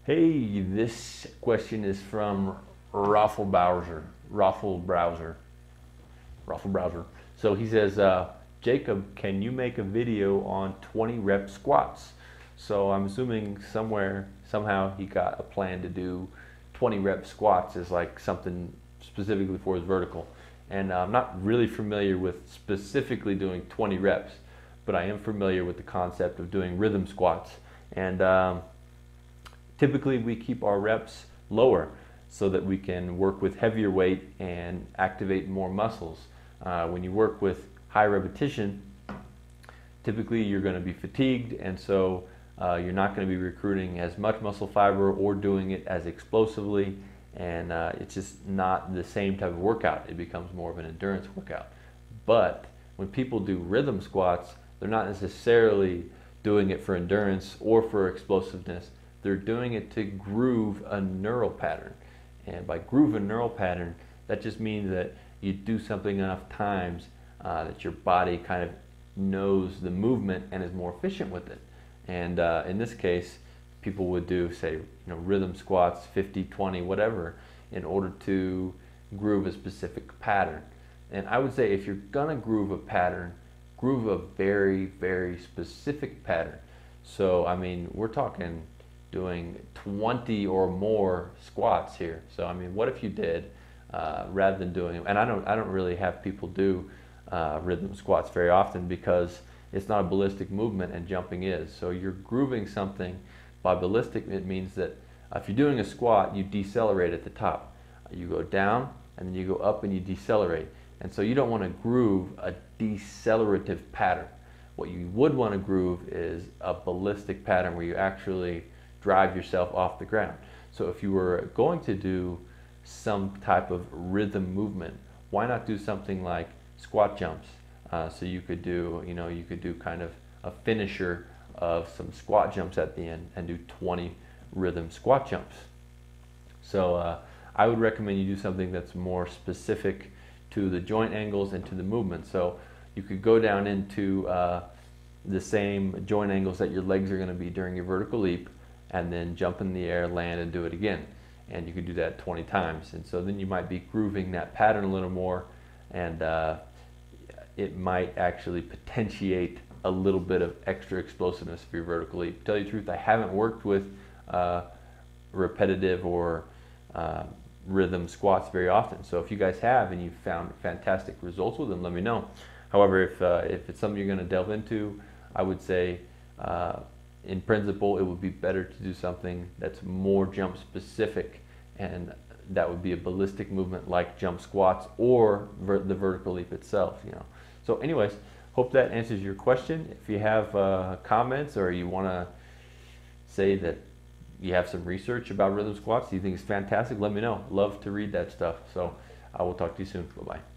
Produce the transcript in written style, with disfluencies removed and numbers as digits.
Hey, this question is from RofleBrowzer. So he says, Jacob, can you make a video on 20 rep squats? So I'm assuming somehow he got a plan to do 20 rep squats as like something specifically for his vertical. And I'm not really familiar with specifically doing 20 reps, but I am familiar with the concept of doing rhythm squats. And typically we keep our reps lower so that we can work with heavier weight and activate more muscles. When you work with high repetition, typically you're going to be fatigued, and so you're not going to be recruiting as much muscle fiber or doing it as explosively, and it's just not the same type of workout. It becomes more of an endurance workout. But when people do rhythm squats, they're not necessarily doing it for endurance or for explosiveness. They're doing it to groove a neural pattern. And by groove a neural pattern, that just means that you do something enough times that your body kind of knows the movement and is more efficient with it. And in this case, people would do, say, rhythm squats, 50, 20, whatever, in order to groove a specific pattern. And I would say if you're gonna groove a pattern, groove a very, very specific pattern. So, I mean, we're talking doing 20 or more squats here. So, I mean, what if you did, rather than doing, and I don't really have people do rhythm squats very often because it's not a ballistic movement and jumping is. So you're grooving something. By ballistic, it means that if you're doing a squat, you decelerate at the top. You go down and then you go up and you decelerate. And so you don't want to groove a decelerative pattern. What you would want to groove is a ballistic pattern where you actually drive yourself off the ground. So if you were going to do some type of rhythm movement, why not do something like squat jumps? So you could do, you could do kind of a finisher of some squat jumps at the end and do 20 rhythm squat jumps. So I would recommend you do something that's more specific to the joint angles and to the movement. So you could go down into the same joint angles that your legs are going to be during your vertical leap, and then jump in the air, land, and do it again. And you could do that 20 times. And so then you might be grooving that pattern a little more, and it might actually potentiate a little bit of extra explosiveness for your vertical leap. To tell you the truth, I haven't worked with repetitive or rhythm squats very often. So if you guys have and you've found fantastic results with them, let me know. However, if it's something you're going to delve into, I would say in principle, it would be better to do something that's more jump specific, and that would be a ballistic movement like jump squats or the vertical leap itself. So anyways, hope that answers your question. If you have comments, or you want to say that you have some research about rhythm squats, you think it's fantastic, let me know. Love to read that stuff. So I will talk to you soon. Bye-bye.